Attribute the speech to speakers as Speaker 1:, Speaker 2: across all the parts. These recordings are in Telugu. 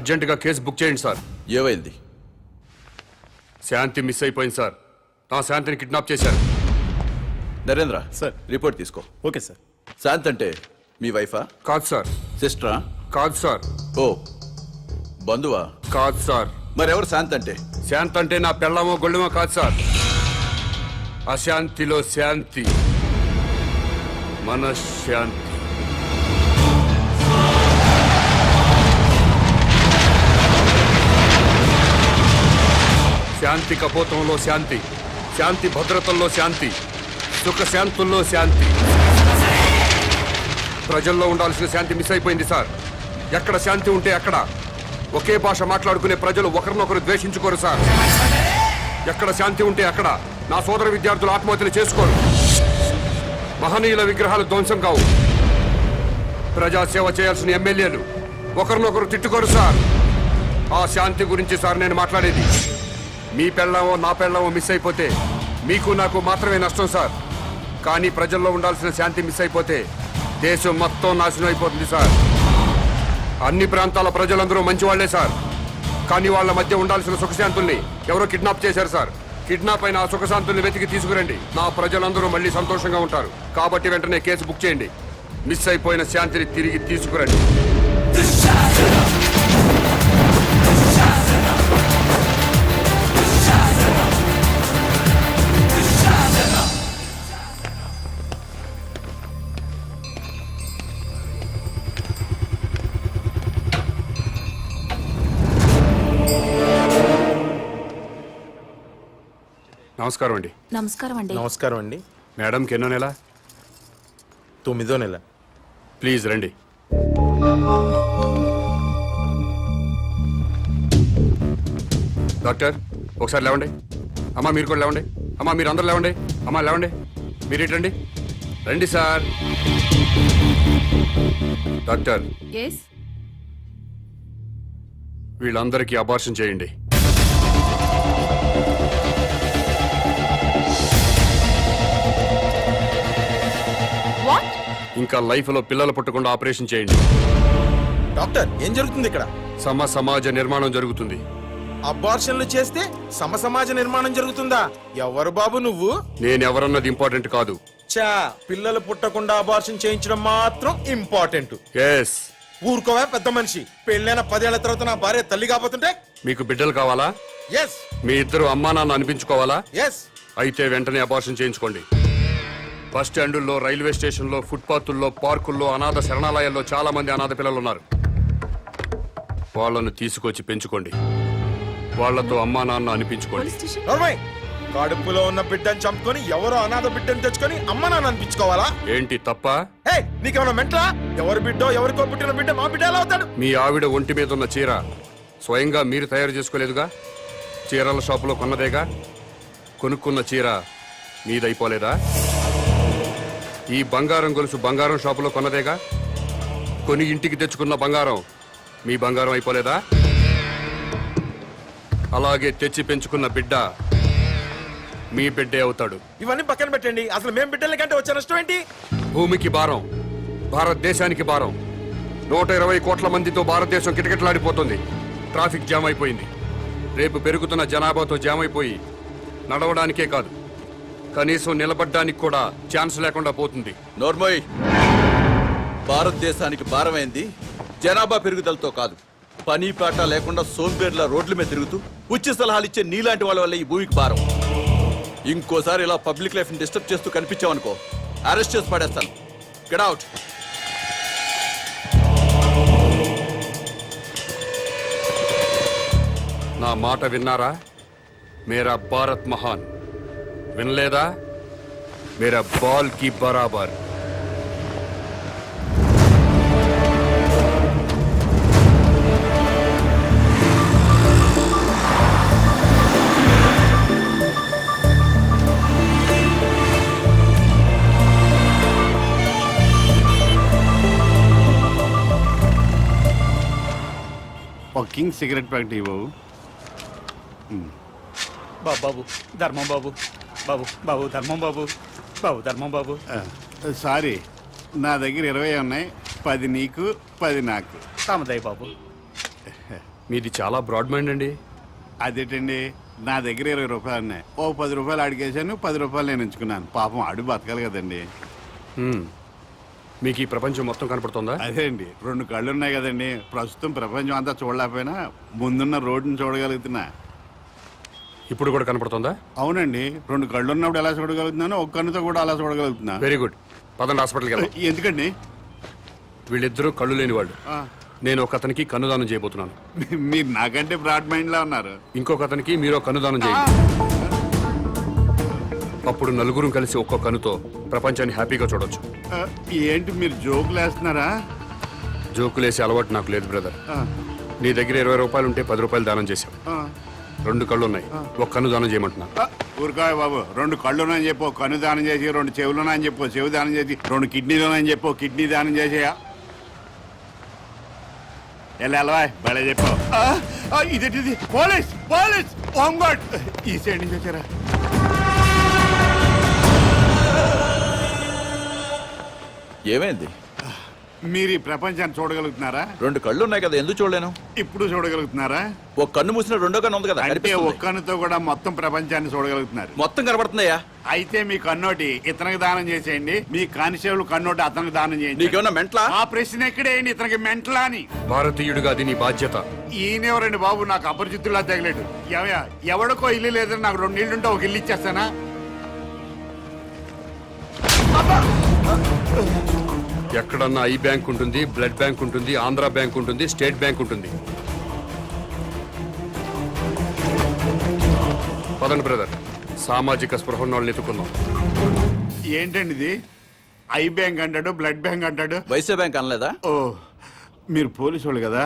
Speaker 1: అర్జెంటుగా కేసు బుక్ చేయండి సార్.
Speaker 2: ఏమైంది?
Speaker 1: శాంతి మిస్ అయిపోయింది సార్. నా శాంతిని కిడ్నాప్ చేశారు.
Speaker 2: నరేంద్ర
Speaker 3: సార్.
Speaker 2: రిపోర్ట్ తీసుకో.
Speaker 3: Okay sir.
Speaker 2: శాంత్ అంటే మీ వైఫా?
Speaker 1: కాదు సార్.
Speaker 2: సిస్టరా?
Speaker 1: కాదు సార్.
Speaker 2: ఓ బంధువా?
Speaker 1: కాదు సార్.
Speaker 2: మరెవరు శాంత్ అంటే?
Speaker 1: శాంతి అంటే నా పెళ్ళమో గొళ్ళమో కాదు సార్. అశాంతిలో శాంతి, మనశ్శాంతి. శాంతి కపోతంలో శాంతి, శాంతి భద్రతల్లో శాంతి, సుఖశాంతుల్లో శాంతి. ప్రజల్లో ఉండాల్సిన శాంతి మిస్ అయిపోయింది సార్. ఎక్కడ శాంతి ఉంటే అక్కడ ఒకే భాష మాట్లాడుకునే ప్రజలు ఒకరినొకరు ద్వేషించుకోరు సార్. ఎక్కడ శాంతి ఉంటే అక్కడ నా సోదర విద్యార్థులు ఆత్మహత్యలు చేసుకోరు. మహనీయుల విగ్రహాలు ధ్వంసం కావు. ప్రజాసేవ చేయాల్సిన ఎమ్మెల్యేలు ఒకరినొకరు తిట్టుకోరు సార్. ఆ శాంతి గురించి సార్ నేను మాట్లాడేది. మీ పెళ్ళామో నా పెళ్ళామో మిస్ అయిపోతే మీకు నాకు మాత్రమే నష్టం సార్. కానీ ప్రజల్లో ఉండాల్సిన శాంతి మిస్ అయిపోతే దేశం మొత్తం నాశనం అయిపోతుంది సార్. అన్ని ప్రాంతాల ప్రజలందరూ మంచివాళ్లే సార్. కానీ వాళ్ళ మధ్య ఉండాల్సిన సుఖశాంతుల్ని ఎవరో కిడ్నాప్ చేశారు సార్. కిడ్నాప్ అయిన ఆ సుఖశాంతుల్ని వెతికి తీసుకురండి. నా ప్రజలందరూ మళ్ళీ సంతోషంగా ఉంటారు. కాబట్టి వెంటనే కేసు బుక్ చేయండి. మిస్ అయిపోయిన శాంతిని తిరిగి తీసుకురండి. నమస్కారం అండి.
Speaker 4: నమస్కారం అండి.
Speaker 3: నమస్కారం అండి.
Speaker 1: మేడంకి ఎన్నో నెల?
Speaker 3: 9వ నెల.
Speaker 1: ప్లీజ్ రండి. డాక్టర్ ఒకసారి లేవండి. అమ్మా మీరు కూడా లేవండి. అమ్మా మీరు అందరూ లేవండి. అమ్మా లేవండి. మీరు ఇటు రండి. రండి సార్. డాక్టర్ వీళ్ళందరికీ అబార్షన్ చేయండి. ఇంకా లైఫ్ లో పిల్లలు పుట్టకుండా ఆపరేషన్ చేయండి.
Speaker 3: డాక్టర్ ఏం జరుగుతుంది ఇక్కడ?
Speaker 1: సమాజ నిర్మాణం జరుగుతుంది.
Speaker 3: అబార్షన్లు చేస్తే సమాజ నిర్మాణం జరుగుతుందా? ఎవరు బాబు నువ్వు?
Speaker 1: నేనెవరన్నది ఇంపార్టెంట్ కాదు.
Speaker 3: చా పిల్లలు పుట్టకుండా అబార్షన్ చేయించడం మాత్రం ఇంపార్టెంట్.
Speaker 1: ఎస్.
Speaker 3: ఊరుకోవా పెద్ద మనిషి. పెళ్ళైన 10 ఏళ్ల తర్వాత నా భార్య తల్లి కాబోతుంటే?
Speaker 1: మీకు బిడ్డలు కావాలా?
Speaker 3: ఎస్.
Speaker 1: మీ ఇద్దరు అమ్మా నాన్న అనిపించుకోవాలా?
Speaker 3: ఎస్.
Speaker 1: అయితే వెంటనే అబార్షన్ చేయించుకోండి. బస్ స్టాండుల్లో, రైల్వే స్టేషన్లో, ఫుట్పాత్ల్లో, పార్కుల్లో, అనాథ శరణాలయాల్లో చాలా మంది అనాథ పిల్లలు ఉన్నారు. వాళ్ళను తీసుకొచ్చి పెంచుకోండి. వాళ్లతో అమ్మా నాన్న అనిపించుకోండి.
Speaker 3: కడుపులో ఉన్న బిడ్డను చంపుకొని ఎవరో అనాథ బిడ్డను తెచ్చుకొని అమ్మ నాన్న అనిపించుకోవాలా?
Speaker 1: ఏంటి తప్ప?
Speaker 3: నీకేమన్నా మెంటలా? ఎవరి బిడ్డో ఎవరికో పుట్టిన బిడ్డ మా బిడ్డ ఎలా అవుతాడు?
Speaker 1: మీ ఆవిడ ఒంటి మీద ఉన్న చీర స్వయంగా మీరు తయారు చేసుకోలేదుగా? చీరల షాపులో కొన్నదేగా? కొనుక్కున్న చీర మీదైపోలేదా? ఈ బంగారం గొలుసు బంగారం షాపులో కొన్నదేగా? కొని ఇంటికి తెచ్చుకున్న బంగారం మీ బంగారం అయిపోలేదా? అలాగే తెచ్చి పెంచుకున్న బిడ్డ మీ బిడ్డే అవుతాడు.
Speaker 3: ఇవన్నీ పక్కన పెట్టండి. అసలు మేం బిడ్డల కంటే వచ్చే నష్టం ఏంటి?
Speaker 1: భూమికి భారం, భారతదేశానికి భారం. 120 కోట్ల మందితో భారతదేశం కిటకిటలాడిపోతుంది. ట్రాఫిక్ జామ్ అయిపోయింది. రేపు పెరుగుతున్న జనాభాతో జామ్ అయిపోయి నడవడానికే కాదు, కనీసం నిలబడ్డానికి కూడా ఛాన్స్ లేకుండా పోతుంది.
Speaker 2: నోర్మోయ్, భారతదేశానికి భారమైంది జనాభా పెరుగుదలతో కాదు, పని పాట లేకుండా సోంబేర్ల రోడ్ల మీద తిరుగుతూ ఉచిత సలహాలు ఇచ్చే నీలాంటి వాళ్ళ వల్ల ఈ భూమికి భారం. ఇంకోసారి ఇలా పబ్లిక్ లైఫ్ ని డిస్టర్బ్ చేస్తూ కనిపించావనుకో, అరెస్ట్ చేసి పడేస్తాను. Get out.
Speaker 1: నా మాట విన్నారా? మేరా భారత్ మహాన్. వినలేదా? మేరా బాల్ కి బరాబర్.
Speaker 5: ఒక కింగ్ సిగరెట్ ప్యాకెట్ ఇవ్వవు.
Speaker 6: బాబు ధర్మం బాబు, బాబు బాబు ధర్మం బాబు, బాబు ధర్మం బాబు.
Speaker 5: సారీ, నా దగ్గర 20 ఉన్నాయి. 10 నీకు, 10 నాకు.
Speaker 6: తామదయ్య బాబు.
Speaker 1: మీది చాలా బ్రాడ్ మైండ్ అండి.
Speaker 5: అదేంటండి, నా దగ్గర 20 రూపాయలు ఉన్నాయి. ఓ 10 రూపాయలు అడిగేశాను, 10 రూపాయలు నేను ఉంచుకున్నాను. పాపం అడు బతకాలి కదండి.
Speaker 1: హ్మ్. మీకు ఈ ప్రపంచం మొత్తం కనపడుతుందా?
Speaker 5: అదే అండి, 2 కళ్ళు ఉన్నాయి కదండి. ప్రస్తుతం ప్రపంచం అంతా చూడలేకపోయినా ముందున్న రోడ్డుని చూడగలుగుతున్నా.
Speaker 1: ఇప్పుడు కూడా కనపడుతుందా?
Speaker 5: అవునండి, 2 కళ్ళు ఉన్నప్పుడు ఎలా చూడగలుగుతున్నానో ఒక కన్నుతో కూడా అలా చూడగలుగుతున్నా.
Speaker 1: Very good. పదండి హాస్పిటల్కి వెళ్దాం.
Speaker 5: ఎందుకండి?
Speaker 1: వీళ్ళిద్దరూ కళ్ళు లేని వాళ్ళు.
Speaker 5: ఆ,
Speaker 1: నేను ఒక అతనికి కన్నుదానం చేయబోతున్నాను.
Speaker 5: మీరు నాకంటే బ్రాడ్ మైండ్ లా ఉన్నారు.
Speaker 1: ఇంకొక అతనికి మీరు ఒక కన్నుదానం చేయండి. అప్పుడు నలుగురు కలిసి ఒక్కో కన్నుతో ప్రపంచాన్ని హ్యాపీగా చూడొచ్చు.
Speaker 5: ఆ, ఏంటి మీరు జోకులు వేస్తున్నారా?
Speaker 1: జోకులేసే అలవాటు నాకు లేదు బ్రదర్.
Speaker 5: ఆ,
Speaker 1: నీ దగ్గర 20 రూపాయలు ఉంటే 10 రూపాయలు దానం చేశావు.
Speaker 5: ఆ.
Speaker 1: 2 కళ్ళు ఉన్నాయి, ఒక కన్ను దానం చేయమంటున్నా.
Speaker 5: ఊరుకోయ్ బాబు, 2 కళ్ళునని చెప్పు కన్ను దానం చేసి, 2 చెవులునని చెప్పు చెవు దానం చేసి, 2 కిడ్నీలునని చెప్పు కిడ్నీ దానం చేసేయా. ఎలా బలే చెప్పావు. ఇదేంటిది? పోలీస్ పోలీస్ హోంగార్డ్ ఈ సైడ్ నుంచి వచ్చారా?
Speaker 2: ఏమైంది?
Speaker 5: మీరు ఈ ప్రపంచాన్ని చూడగలుగుతున్నారా?
Speaker 2: 2 కళ్ళు ఉన్నాయి కదా, ఎందుకు చూడలేను?
Speaker 5: ఇప్పుడు చూడగలుగుతున్నారా?
Speaker 2: ఒక కన్ను మూసిన రెండో కన్ను ఉంది కదా,
Speaker 5: అంటే
Speaker 2: కనిపిస్తుంది.
Speaker 5: ఒక్క కన్నుతో కూడా మొత్తం ప్రపంచాన్ని చూడగలుగుతున్నారు.
Speaker 2: మొత్తం కనబడుతుందయ్యా.
Speaker 5: అయితే మీ కన్నోటి ఇతనికి దానం చేసేయండి, మీ కానిస్టేబుల్ కన్నోటి అతనికి దానం చేయండి.
Speaker 2: నీకేమన్నా మెంట్లా?
Speaker 5: ఆ ప్రశ్న ఎక్కడేయండి, ఇతనికి మెంటలా అని.
Speaker 1: భారతీయుడిగా అది నీ బాధ్యత.
Speaker 5: ఈయనెవరండి బాబు, నాకు అపరిచితుల్లా తగిలేడు. ఎవడికో ఇల్లు లేదని నాకు 2 ఇల్లుంటే ఒక ఇల్లు ఇచ్చేస్తానా?
Speaker 1: ఎక్కడన్నా ఐ బ్యాంక్ ఉంటుంది, బ్లడ్ బ్యాంక్ ఉంటుంది, ఆంధ్ర బ్యాంక్ ఉంటుంది, స్టేట్ బ్యాంక్ ఉంటుంది. పదండి బ్రదర్, సామాజిక స్పృహ ఉన్న వాళ్ళని ఎత్తుకుందాం.
Speaker 5: ఏంటండి ఇది? ఐ బ్యాంక్ అంటాడు, బ్లడ్ బ్యాంక్ అంటాడు.
Speaker 2: వైశ్య బ్యాంక్ అనలేదా?
Speaker 5: ఓ, మీరు పోలీసు వాళ్ళు కదా,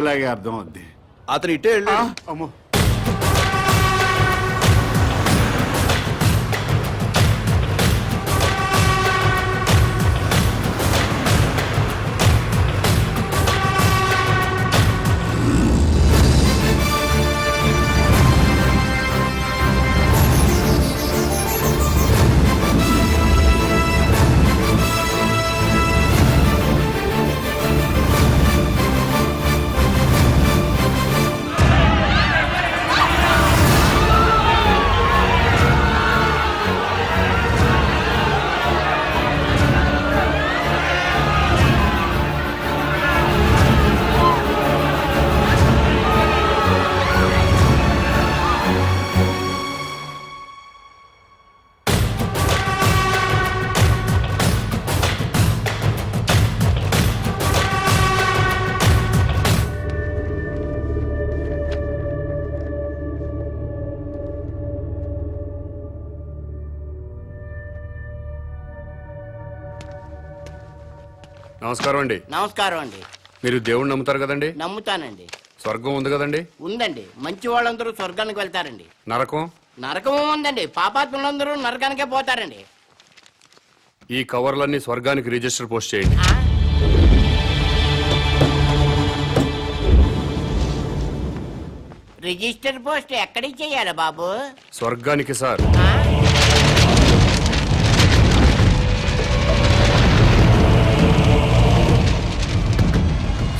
Speaker 5: ఇలాగే అర్థం అవుద్ది.
Speaker 2: అతను ఇట్టే వెళ్ళి
Speaker 5: అమ్మో,
Speaker 1: నమస్కారం అండి.
Speaker 4: నమస్కారం అండి.
Speaker 1: మీరు దేవుణ్ణి నమ్ముతారు కదండి?
Speaker 4: నమ్ముతానండి.
Speaker 1: స్వర్గం ఉంది కదండి?
Speaker 4: ఉందండి. మంచి వాళ్ళందరూ స్వర్గానికి వెళ్తారండి.
Speaker 1: నరకం?
Speaker 4: నరకం ఉందండి. పాపాత్ములందరూ నరకానికే పోతారండి.
Speaker 1: ఈ కవర్లన్నీ స్వర్గానికి రిజిస్టర్ పోస్ట్ చేయండి.
Speaker 4: ఆ? రిజిస్టర్ పోస్ట్ ఎక్కడికి చెయ్యాలి బాబు?
Speaker 1: స్వర్గానికి సార్.
Speaker 4: ఆ?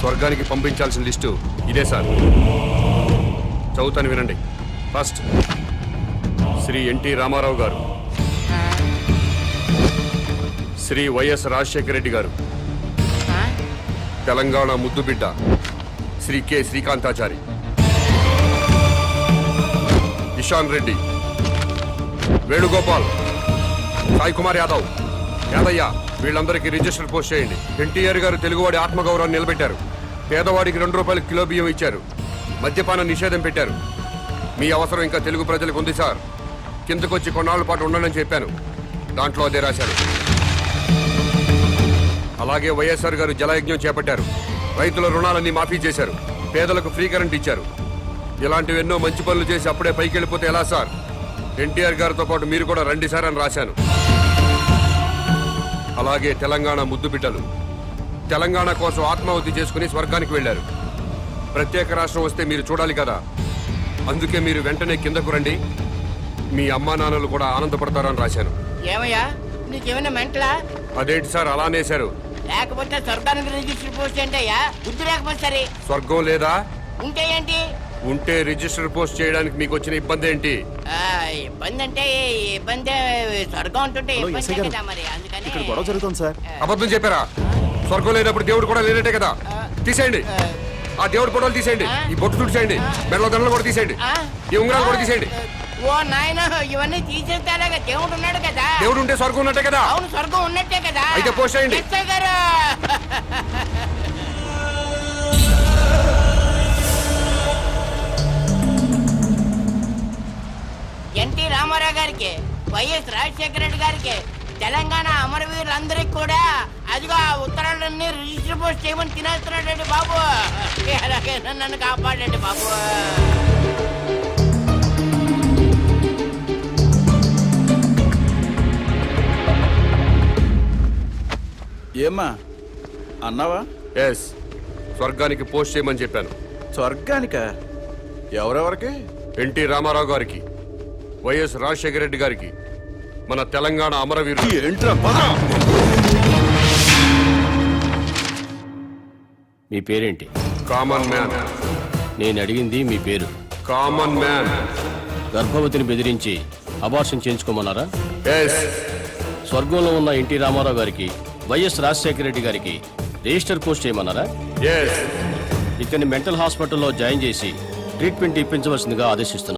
Speaker 1: స్వర్గానికి పంపించాల్సిన లిస్టు ఇదే సార్. చదువుతాను వినండి. ఫస్ట్ శ్రీ ఎన్టీ రామారావు గారు, శ్రీ వైఎస్ రాజశేఖర రెడ్డి గారు,
Speaker 4: ఆ?
Speaker 1: తెలంగాణ ముద్దుబిడ్డ శ్రీ కె శ్రీకాంతాచారి, ఇషాన్ రెడ్డి, వేణుగోపాల్, సాయి కుమార్ యాదవ్, యాదయ్య, వీళ్ళందరికీ రిజిస్టర్ పోస్ట్ చేయండి. ఎన్టీఆర్ గారు తెలుగువాడి ఆత్మగౌరవాన్ని నిలబెట్టారు. పేదవాడికి 2 రూపాయలు కిలో బియ్యం ఇచ్చారు. మద్యపాన నిషేధం పెట్టారు. మీ అవసరం ఇంకా తెలుగు ప్రజలకు ఉంది సార్. కిందకొచ్చి కొన్నాళ్ళ పాటు ఉండనని చెప్పాను, దాంట్లో అదే రాశారు. అలాగే వైఎస్ఆర్ గారు జలయజ్ఞం చేపట్టారు. రైతుల రుణాలన్నీ మాఫీ చేశారు. పేదలకు ఫ్రీ కరెంట్ ఇచ్చారు. ఇలాంటివెన్నో మంచి పనులు చేసి అప్పుడే పైకి వెళ్ళిపోతే ఎలా సార్? ఎన్టీఆర్ గారితో పాటు మీరు కూడా రండి సార్ అని రాశాను. అలాగే తెలంగాణ ముద్దుబిడ్డలు తెలంగాణ కోసం ఆత్మాహుతి చేసుకుని స్వర్గానికి వెళ్లారు. ప్రత్యేక రాష్ట్రం వస్తే మీరు చూడాలి కదా, అందుకే మీరు వెంటనే కిందకు రండి. మీ అమ్మా నాన్నలు కూడా ఆనందపడతారని రాశాను.
Speaker 4: ఏమయ్యా, నీకేమైనా మెంటలా?
Speaker 1: అదేంటి సార్ అలా అనేశారు?
Speaker 4: లేకపోతే స్వర్గానికి రిజిస్టర్ పోస్ట్ ఏంటయ్యా? బుద్ధి లేకపోతే సరే.
Speaker 1: స్వర్గం లేదా?
Speaker 4: ఉంటే ఏంటి?
Speaker 1: ఉంటే రిజిస్టర్ పోస్ట్ చేయడానికి మీకు వచ్చిన ఇబ్బంది ఏంటి?
Speaker 4: ఇబ్బంది అంటే ఇబ్బంది, స్వర్గం ఉంటుంటే ఇబ్బంది కదా మరి, అందుకని
Speaker 7: ఇక్కడ గొడవ జరుగుతుంది సార్.
Speaker 1: అబద్ధం చెప్పారా? స్వర్గం లేనప్పుడు దేవుడు కూడా లేనట్టే కదా. తీసేయండి ఆ దేవుడు ఫోటోలు, తీసేయండి ఈ బొట్టు తుడిచేయండి, మెడలో దండలు కూడా తీసేయండి, ఈ ఉంగరాలు కూడా తీసేయండి.
Speaker 4: ఓ నాయన, ఇవన్నీ తీసేస్తారా? దేవుడు ఉన్నాడు కదా.
Speaker 1: దేవుడు ఉంటే స్వర్గం ఉన్నట్టే కదా.
Speaker 4: అవును, స్వర్గం ఉన్నట్టే కదా.
Speaker 1: అయితే పోస్ట్ చేయండి.
Speaker 4: ఎస్ఐ గారు, ఎన్టీ రామారావు గారికి, వైఎస్ రాజశేఖర రెడ్డి గారికి, తెలంగాణ అమరవీరులందరికీ కూడా అదిగో ఆ ఉత్తరాలన్నీ రిజిస్టర్ పోస్ట్ చేయమని తినేస్తున్నాడండి బాబు. అలాగే నన్ను కాపాడండి బాబు.
Speaker 2: ఏమ్మా అన్నావా?
Speaker 1: ఎస్, స్వర్గానికి పోస్ట్ చేయమని చెప్పాను.
Speaker 2: స్వర్గానిక? ఎవరెవరికి?
Speaker 1: ఎన్టీ రామారావు గారికి, వైఎస్ రాజశేఖర రెడ్డి గారికి, మన తెలంగాణ అమరవీరులు.
Speaker 2: ఏంట్రా పదరా?
Speaker 8: మీ పేరేంటి?
Speaker 1: Common man.
Speaker 8: నేను అడిగింది మీ పేరు.
Speaker 1: Common man.
Speaker 8: గర్భవతిని బెదిరించి అబార్షన్ చేయించుకోమన్నారా?
Speaker 1: ఎస్.
Speaker 8: స్వర్గంలో ఉన్న ఎన్టీ రామారావు గారికి, వైఎస్ రాజశేఖర రెడ్డి గారికి రిజిస్టర్ పోస్ట్ చేయమన్నారా?
Speaker 1: ఎస్.
Speaker 8: ఇతన్ని మెంటల్ హాస్పిటల్లో జాయిన్ చేసి ట్రీట్మెంట్ ఇప్పించవలసిందిగా ఆదేశిస్తున్నారు.